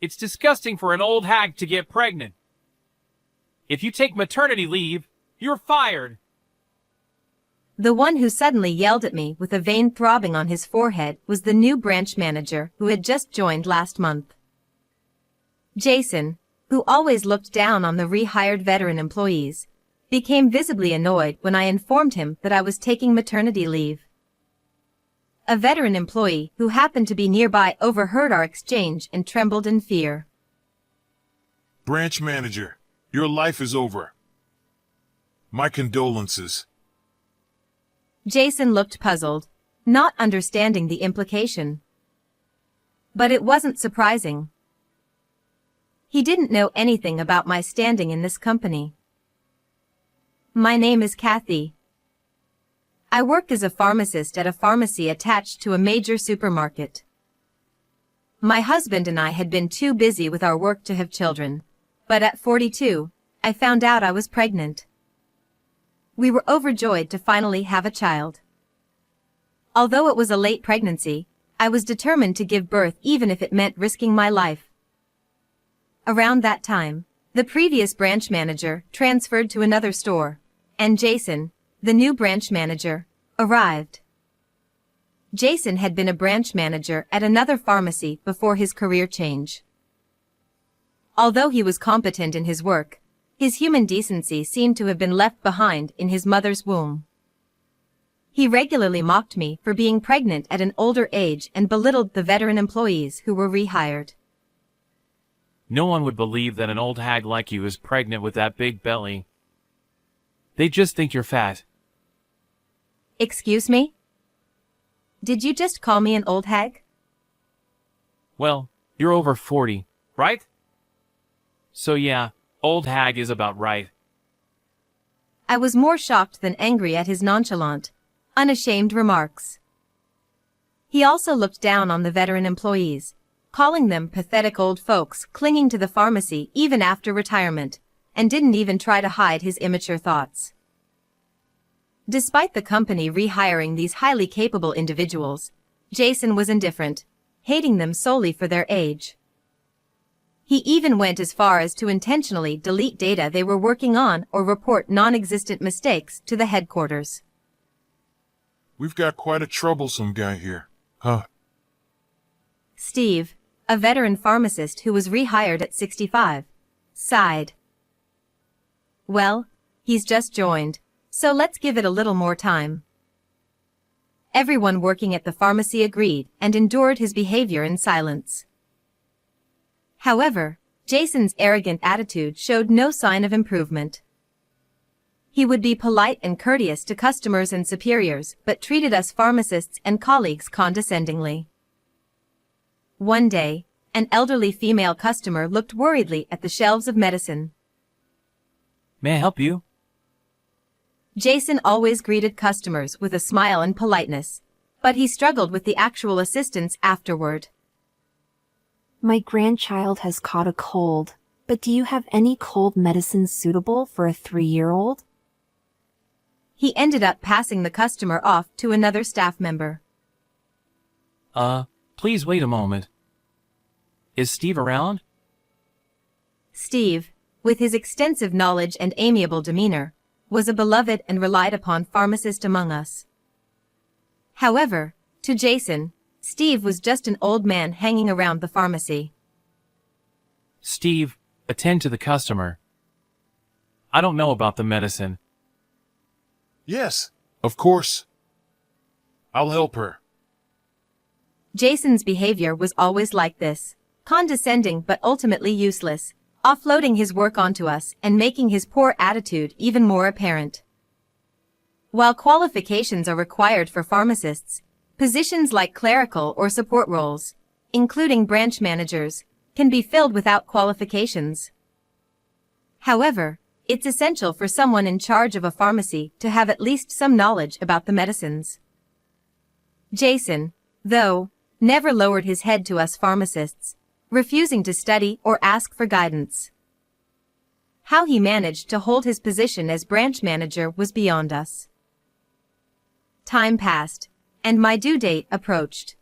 It's disgusting for an old hag to get pregnant. If you take maternity leave, you're fired. The one who suddenly yelled at me with a vein throbbing on his forehead was the new branch manager who had just joined last month. Jason, who always looked down on the rehired veteran employees, became visibly annoyed when I informed him that I was taking maternity leave. A veteran employee who happened to be nearby overheard our exchange and trembled in fear. Branch manager, your life is over. My condolences. Jason looked puzzled, not understanding the implication. But it wasn't surprising. He didn't know anything about my standing in this company. My name is Kathy. I work as a pharmacist at a pharmacy attached to a major supermarket. My husband and I had been too busy with our work to have children, but at 42, I found out I was pregnant. We were overjoyed to finally have a child. Although it was a late pregnancy, I was determined to give birth even if it meant risking my life. Around that time, the previous branch manager transferred to another store, and Jason, the new branch manager, arrived. Jason had been a branch manager at another pharmacy before his career change. Although he was competent in his work, his human decency seemed to have been left behind in his mother's womb. He regularly mocked me for being pregnant at an older age and belittled the veteran employees who were rehired. No one would believe that an old hag like you is pregnant with that big belly. They just think you're fat. Excuse me? Did you just call me an old hag? Well, you're over 40, right? So yeah, old hag is about right. I was more shocked than angry at his nonchalant, unashamed remarks. He also looked down on the veteran employees, calling them pathetic old folks clinging to the pharmacy even after retirement, and didn't even try to hide his immature thoughts. Despite the company rehiring these highly capable individuals, Jason was indifferent, hating them solely for their age. He even went as far as to intentionally delete data they were working on or report non-existent mistakes to the headquarters. We've got quite a troublesome guy here, huh? Steve, a veteran pharmacist who was rehired at 65, sighed. Well, he's just joined, so let's give it a little more time. Everyone working at the pharmacy agreed and endured his behavior in silence. However, Jason's arrogant attitude showed no sign of improvement. He would be polite and courteous to customers and superiors, but treated us pharmacists and colleagues condescendingly. One day, an elderly female customer looked worriedly at the shelves of medicine. May I help you? Jason always greeted customers with a smile and politeness, but he struggled with the actual assistance afterward. My grandchild has caught a cold, but do you have any cold medicines suitable for a 3-year-old? He ended up passing the customer off to another staff member. Please wait a moment. Is Steve around? Steve, with his extensive knowledge and amiable demeanor, was a beloved and relied upon pharmacist among us. However, to Jason, Steve was just an old man hanging around the pharmacy. Steve, attend to the customer. I don't know about the medicine. Yes, of course. I'll help her. Jason's behavior was always like this, condescending but ultimately useless, offloading his work onto us and making his poor attitude even more apparent. While qualifications are required for pharmacists, positions like clerical or support roles, including branch managers, can be filled without qualifications. However, it's essential for someone in charge of a pharmacy to have at least some knowledge about the medicines. Jason, though, never lowered his head to us pharmacists, refusing to study or ask for guidance. How he managed to hold his position as branch manager was beyond us. Time passed, and my due date approached.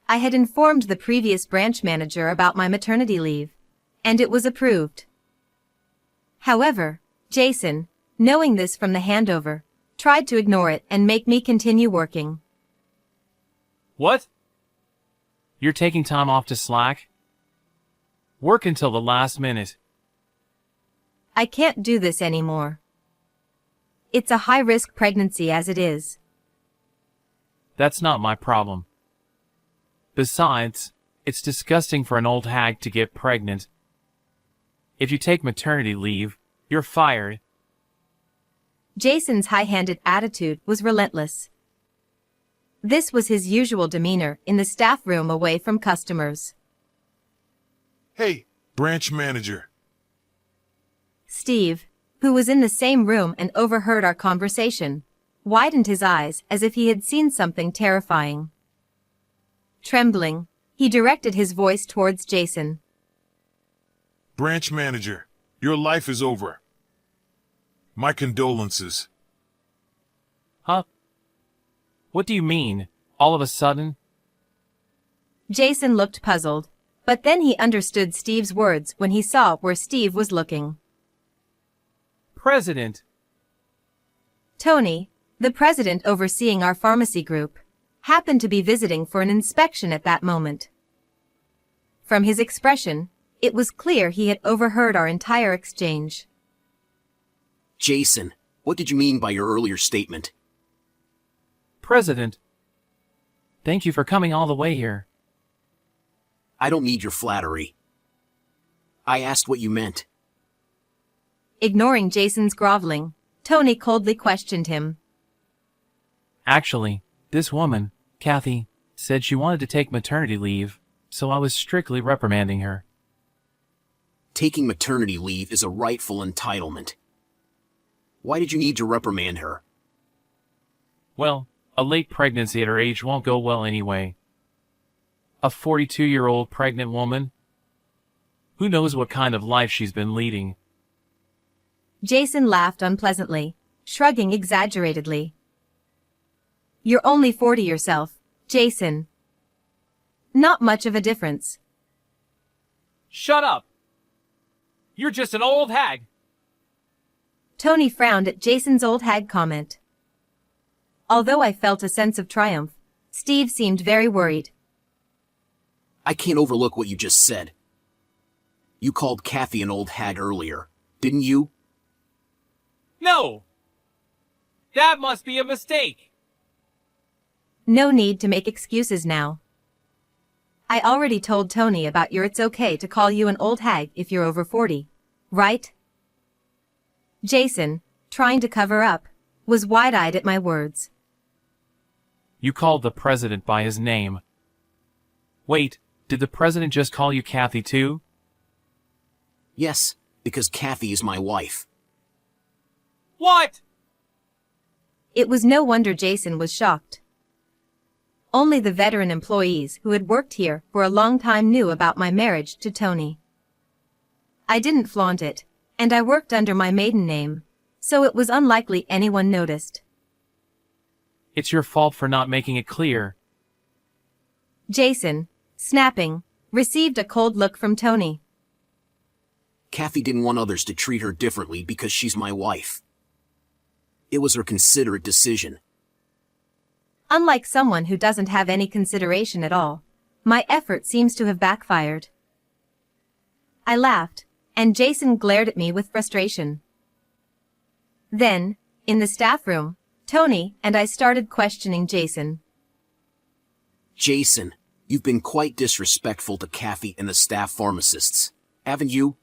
I had informed the previous branch manager about my maternity leave, and it was approved. However, Jason, knowing this from the handover, tried to ignore it and make me continue working. What? You're taking time off to slack? Work until the last minute. I can't do this anymore. It's a high-risk pregnancy as it is. That's not my problem. Besides, it's disgusting for an old hag to get pregnant. If you take maternity leave, you're fired. Jason's high-handed attitude was relentless. This was his usual demeanor in the staff room away from customers. Hey, branch manager. Steve, who was in the same room and overheard our conversation, widened his eyes as if he had seen something terrifying. Trembling, he directed his voice towards Jason. Branch manager, your life is over. My condolences. Huh? What do you mean, all of a sudden? Jason looked puzzled, but then he understood Steve's words when he saw where Steve was looking. President! Tony, the president overseeing our pharmacy group, happened to be visiting for an inspection at that moment. From his expression, it was clear he had overheard our entire exchange. Jason, what did you mean by your earlier statement? President! Thank you for coming all the way here. I don't need your flattery. I asked what you meant. Ignoring Jason's groveling, Tony coldly questioned him. Actually, this woman, Kathy, said she wanted to take maternity leave, so I was strictly reprimanding her. Taking maternity leave is a rightful entitlement. Why did you need to reprimand her? Well, a late pregnancy at her age won't go well anyway. A 42-year-old pregnant woman? Who knows what kind of life she's been leading? Jason laughed unpleasantly, shrugging exaggeratedly. You're only 40 yourself, Jason. Not much of a difference. Shut up! You're just an old hag! Tony frowned at Jason's old hag comment. Although I felt a sense of triumph, Steve seemed very worried. I can't overlook what you just said. You called Kathy an old hag earlier, didn't you? No! That must be a mistake! No need to make excuses now. I already told Tony about it's okay to call you an old hag if you're over 40, right? Jason, trying to cover up, was wide-eyed at my words. You called the president by his name. Wait, did the president just call you Kathy too? Yes, because Kathy is my wife. What? It was no wonder Jason was shocked. Only the veteran employees who had worked here for a long time knew about my marriage to Tony. I didn't flaunt it, and I worked under my maiden name, so it was unlikely anyone noticed. It's your fault for not making it clear. Jason, snapping, received a cold look from Tony. Kathy didn't want others to treat her differently because she's my wife. It was her considerate decision. Unlike someone who doesn't have any consideration at all, my effort seems to have backfired. I laughed, and Jason glared at me with frustration. Then, in the staff room, Tony and I started questioning Jason. Jason, you've been quite disrespectful to Kathy and the staff pharmacists, haven't you?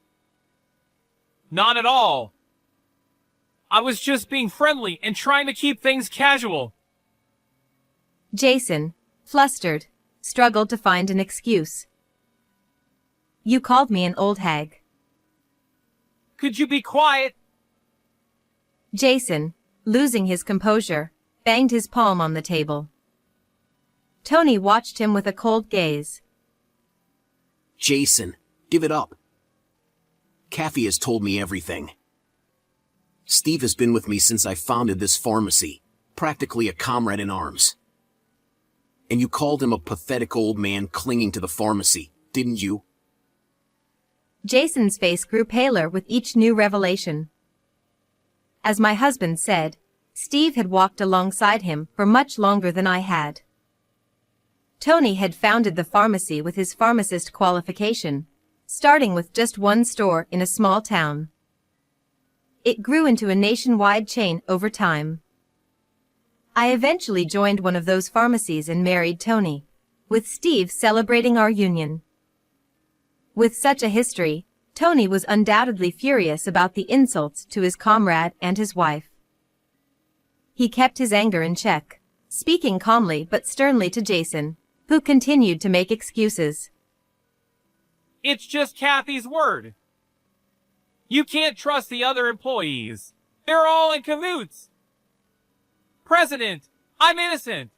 Not at all. I was just being friendly and trying to keep things casual. Jason, flustered, struggled to find an excuse. You called me an old hag. Could you be quiet? Jason, losing his composure, banged his palm on the table. Tony watched him with a cold gaze. Jason, give it up. Kathy has told me everything. Steve has been with me since I founded this pharmacy, practically a comrade in arms. And you called him a pathetic old man clinging to the pharmacy, didn't you? Jason's face grew paler with each new revelation. As my husband said, Steve had walked alongside him for much longer than I had. Tony had founded the pharmacy with his pharmacist qualification, starting with just one store in a small town. It grew into a nationwide chain over time. I eventually joined one of those pharmacies and married Tony, with Steve celebrating our union. With such a history, Tony was undoubtedly furious about the insults to his comrade and his wife. He kept his anger in check, speaking calmly but sternly to Jason, who continued to make excuses. It's just Kathy's word. You can't trust the other employees. They're all in cahoots. President, I'm innocent.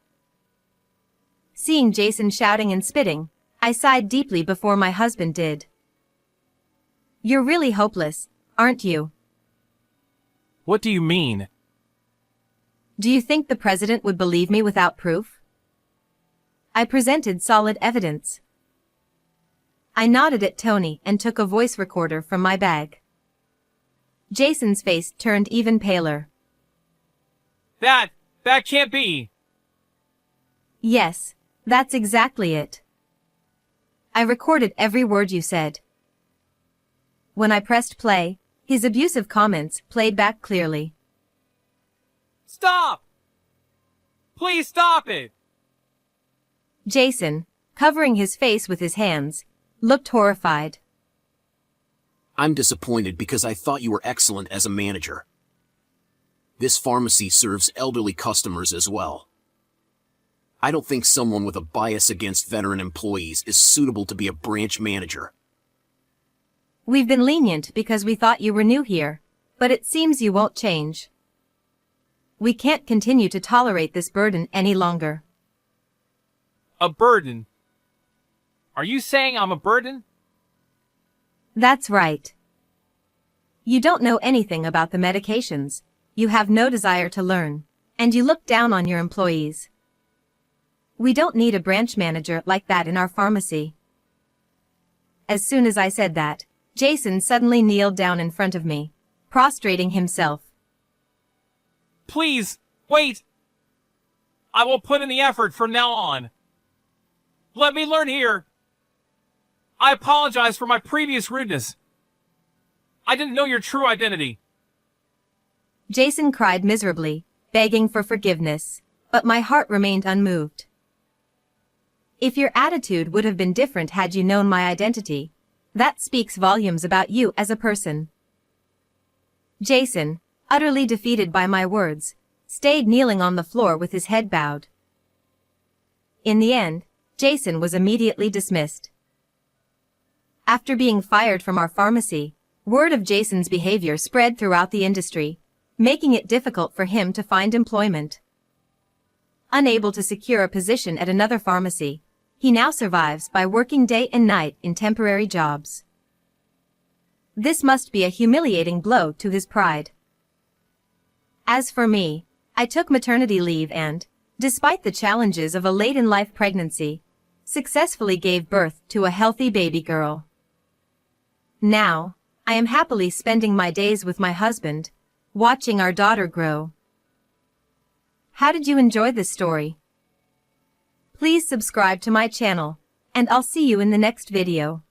Seeing Jason shouting and spitting, I sighed deeply before my husband did. You're really hopeless, aren't you? What do you mean? Do you think the president would believe me without proof? I presented solid evidence. I nodded at Tony and took a voice recorder from my bag. Jason's face turned even paler. That can't be. Yes, that's exactly it. I recorded every word you said. When I pressed play, his abusive comments played back clearly. Stop! Please stop it! Jason, covering his face with his hands, looked horrified. I'm disappointed because I thought you were excellent as a manager. This pharmacy serves elderly customers as well. I don't think someone with a bias against veteran employees is suitable to be a branch manager. We've been lenient because we thought you were new here, but it seems you won't change. We can't continue to tolerate this burden any longer. A burden? Are you saying I'm a burden? That's right. You don't know anything about the medications, you have no desire to learn, and you look down on your employees. We don't need a branch manager like that in our pharmacy. As soon as I said that, Jason suddenly kneeled down in front of me, prostrating himself. Please, wait! I will put in the effort from now on. Let me learn here. I apologize for my previous rudeness. I didn't know your true identity. Jason cried miserably, begging for forgiveness, but my heart remained unmoved. If your attitude would have been different had you known my identity, that speaks volumes about you as a person. Jason, utterly defeated by my words, stayed kneeling on the floor with his head bowed. In the end, Jason was immediately dismissed. After being fired from our pharmacy, word of Jason's behavior spread throughout the industry, making it difficult for him to find employment. Unable to secure a position at another pharmacy, he now survives by working day and night in temporary jobs. This must be a humiliating blow to his pride. As for me, I took maternity leave and, despite the challenges of a late-in-life pregnancy, successfully gave birth to a healthy baby girl. Now, I am happily spending my days with my husband, watching our daughter grow. How did you enjoy this story? Please subscribe to my channel, and I'll see you in the next video.